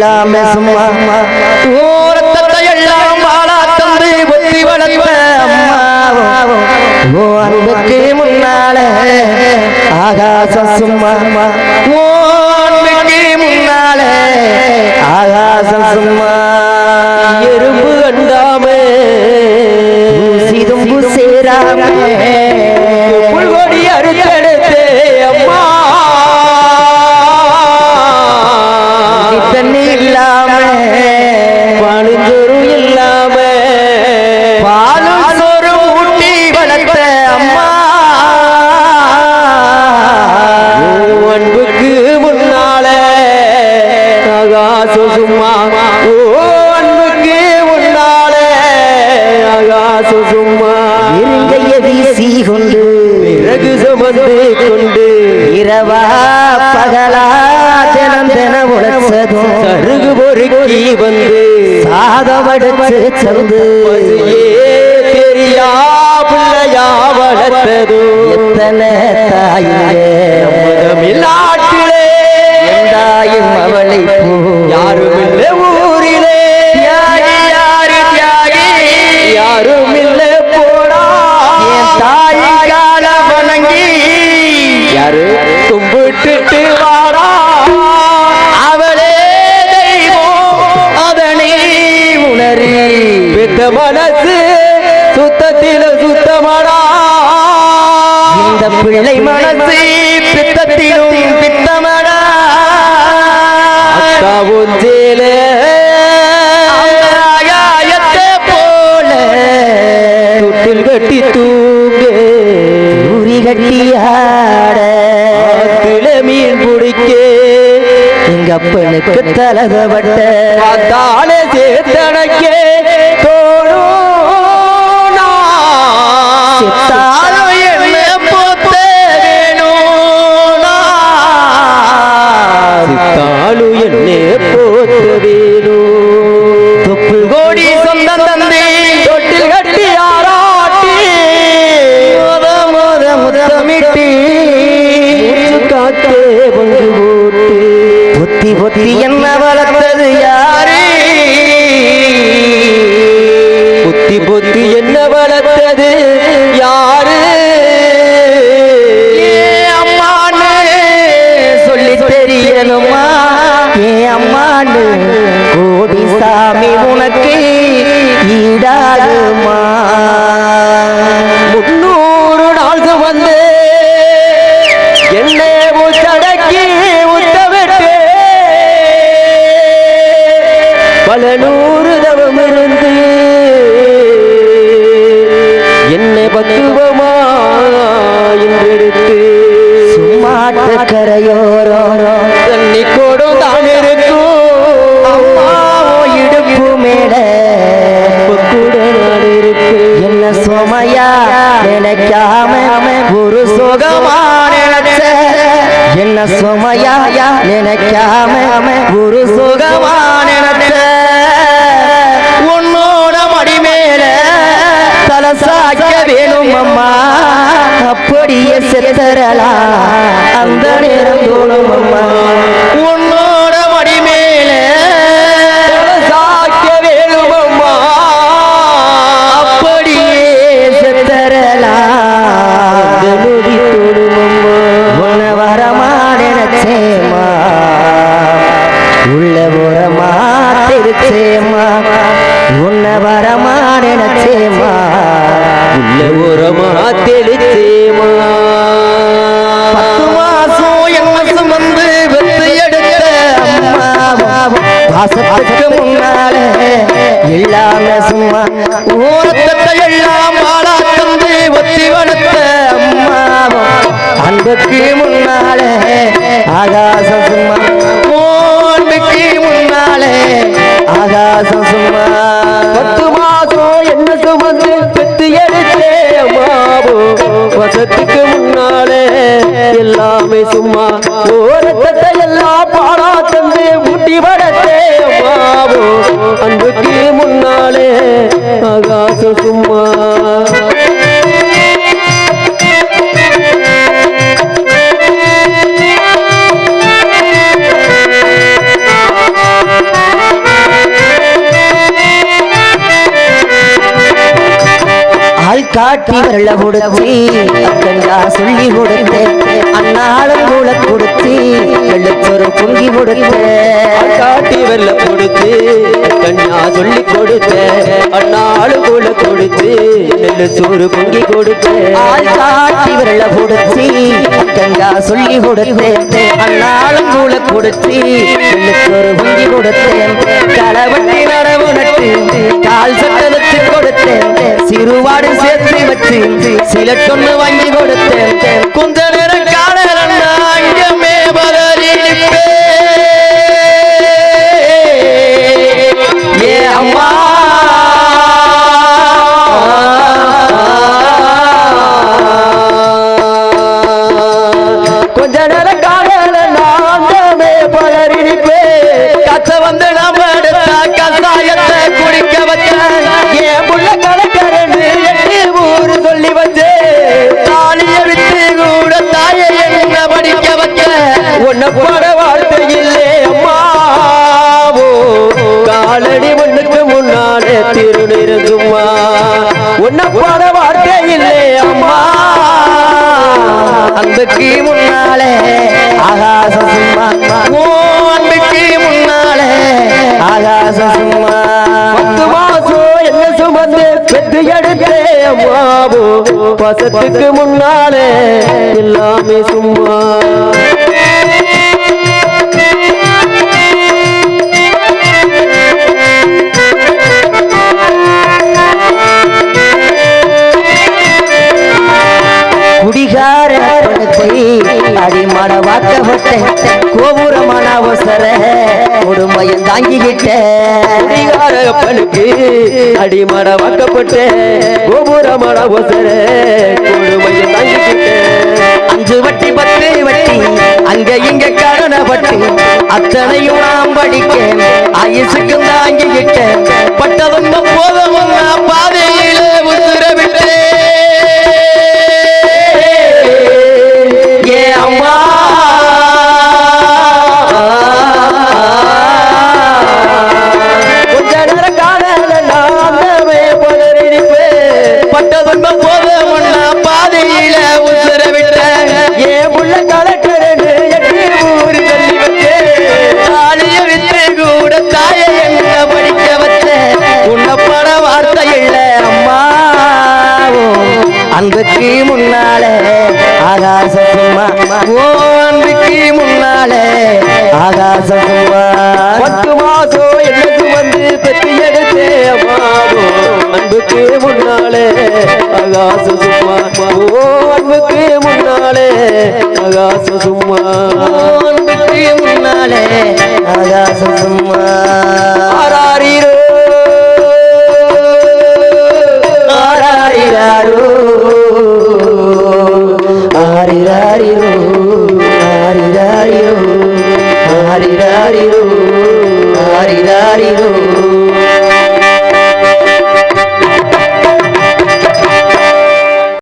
இல்லாம சும்மா ரத்தத்தை எல்லாம் பாலா தந்து ஒத்தி வளர்த்த அம்மா அன்புக்கு முன்னால ஆகாசம் சும்மா அன்புக்கு முன்னால ஆகாசம் சும்மா எறும்பு கண்டாம சிதும்பு சேராம புல்கொடி அறுத்தெடுத்தே அம்மா தண்ணி இல்லாம பழுஞ்சொரு இல்லாம பாலும் சோறு ஊட்டி வளர்த்த அம்மா அன்புக்கு முன்னால ஆகாசம் சும்மா அன்புக்கு முன்னால ஆகாசம் சும்மா இருங்கைய வீசி கொண்டு விறகு சுமந்து கொண்டு இரவா பகலா தினம் உழைச்சதும் சருகு பொறுக்கி வந்து சாதவடுத்து சந்து தெரியா பிள்ளையா வளர்த்ததும் எத்தனை தாயே நாட்டிலே தாயும் அவளை யாரும் இல்லை ஊரிலே யாரும் இல்லை போடா என் தாய் கால வணங்கி யாரு கும்பிட்டுட்டு வாடா அவளே தெய்வம் அதனை உணரி பெத்த மனசு சுத்தத்தில சுத்தமாடா இந்த பிள்ளை மனசு பித்தத்திலும் பித்தமடா ஒன்றேலே போல தொட்டில் கட்டி தூங்க ஊரி கட்டியாட மீன் பிடிக்க எங்க அப்பனுக்கு தலகப்பட்ட தாளே சேர்த்தனக்கே தோணும் சித்தாலும் என்ன போத்த வேணும் சித்தாலும் என்ன போத்த வேணும் தொப்புள் கோடி சொந்தம் தந்தை தொட்டில் கட்டி ஆராட்டி முதமிட்டி காத்தே பங்கு போட்டு பொத்தி பொத்தி என்ன வளர்த்தது யாரு பொத்தி பொத்தி என்ன வளர்த்தது யாரு அம்மான்னு சொல்லி தெரியணுமா ஏ அம்மான்னு கோடி சாமி உனக்கு ஈடாகுமா 300 நாள் வந்து என்னை உச்சடக்கி உத்தவிட்டு பல 100 தவம் இருந்து என்னை பக்குவமா என்றெடுத்து சும்மாட்ட கரையோரோ தண்ணி கோடும் தான் இருக்கும் அம்மாவோ இடுப்பு மேட கூட நான் இருக்கு என்ன சுமையா நினைக்காம ஒரு சுகமா நினைச்ச என்ன சுமையா நினைக்காம ஒரு சுகமா நினைச்ச உன்னோட மடி மேல தலை சாய்க்க வேணும் அம்மா அப்படியே செத்தரலா அந்த நேரம் தோணும் அம்மா உன்னோட மடி மேல தலை சாய்க்க வேணும் அம்மா அப்படியே செத்தரலா நொடி தோணும் அம்மா உன்னை வரமா நினைச்சேமா உள்ள உரமா திருச்சேமா உன்னை வரமா நினைச்சேமா உள்ள உரமா தெளிச்சேமா 10 மாசம் என்ன சுமந்து வெத்து எடுத்த அம்மா பாசத்துக்கு முன்னால இல்லாம சும்மா ஓரத்தை எல்லாம் பாலா தந்து ஒத்தி வளர்த்த அம்மா அன்புக்கு முன்னால ஆகாசம் சும்மா அன்புக்கு முன்னாலே ஆகாசம் சும்மா 10 மாசம் என்ன சுமந்து பெத்து எடுத்தே அம்மாவோ வசத்துக்கு முன்னாலே எல்லாமே சும்மா ஓரத்தை எல்லாம் பாடா தந்து ஊட்டி வளர்த்தே அம்மாவோ அன்புக்கு முன்னாலே ஆகாசம் சும்மா காட்டி வரல கொடுத்து அக்கண்டா சொல்லி கொடுத்தேன் அண்ணாளும் கூட கொடுத்து வெள்ளச்சோறு பொங்கி கொடுத்தேன் காட்டி வரல கொடுத்து கண்ணா சொல்லி கொடுத்தேன் அண்ணாளும் கூட கொடுத்து வெள்ளச்சோறு பொங்கி கொடுத்தேன் காட்டி வரல கொடுத்து அக்கண்டா சொல்லி கொடுத்தேன் அண்ணாளும் கூட கொடுத்து வெள்ளச்சோறு பொங்கி கொடுத்தேன் களவட்டி நடவு நட்டு கால் சட்டத்துக்கு கொடுத்தேன் சிறுவாடு சேர்த்து வச்சு சில தொண்ணு வாங்கி கொடுத்தேன் கொஞ்ச நேரம் காணமே பதறிப்பே ஏ அம்மா கொஞ்ச நேரம் காணமே பதறிப்பே கத்த வந்து நம்ம எடுத்தா கசாயத்தை குடிக்க வச்சேன் ஏன் புள்ள கலக்கரண்டு எட்டு ஊரு சொல்லி வச்சு தாலிய விட்டு கூட தாயை என்ன படிக்க வச்ச உன்னை பாட வார்த்தை இல்லே அம்மாவோ காலடி மண்ணுக்கு முன்னாலே திருநிருந்துமா உன்னை பாட வார்த்தை இல்லே அம்மா அன்புக்கு முன்னாலே ஆகாச சும்மா ஓ அன்புக்கு முன்னாலே ஆகாச சும்மா 10 மாசம் என்ன சுமந்து பெற்று எடுத்தே அம்மாவோ பசத்துக்கு முன்னாலே எல்லாமே சும்மா குடிகார அடிமட வாக்கப்பட்டேன் கோபுரமான அவசர கொடுமையம் தாங்கிக்கிட்டேன் குடிகாரப்பனுக்கு அடிமட வாக்கப்பட்டேன் கோபுரமான அவசர கொடுமையம் தாங்கிக்கிட்டேன் 5 வட்டி 10 வட்டி அங்க இங்க கடனப்பட்டு அத்தனையும் நாம் படிக்க ஆயுசுக்கும் தாங்கிக்கிட்டேன் பட்டதும் போதும் பாதையில உசுர விட்டேன் ஏ அம்மா கொஞ்ச நேரம் காணல நாமே பதறிப்பே பட்டதும் போதும் பாதையில உசுர விட்டேன் ஏ புள்ள கலக்கரண்டு எட்டு ஊரு சொல்லி வச்சேன் தாலிய விட்டு கூட தாயை என்ன படிக்க வச்சேன் உன்னை பட வார்த்தை இல்ல அம்மாவோ அன்புக்கு முன்னாலே ஆகாச சும்மா ஓ அன்புக்கு முன்னாலே ஆகாச சும்மா 10 மாசம் என்ன சுமந்து பெற்று எடுத்தே அம்மாவோ அன்புக்கு முன்னாலே ஆகாச சும்மா ஓ அன்புக்கு முன்னாலே ஆகாச சும்மா அன்புக்கு முன்னாலே ஆகாச சும்மா ஆராரிரோ ஆராரிராரோ ஆரிராரிரோ ஆரிராரிரோ ஆரிராரிரோ ஆரிராரிரோ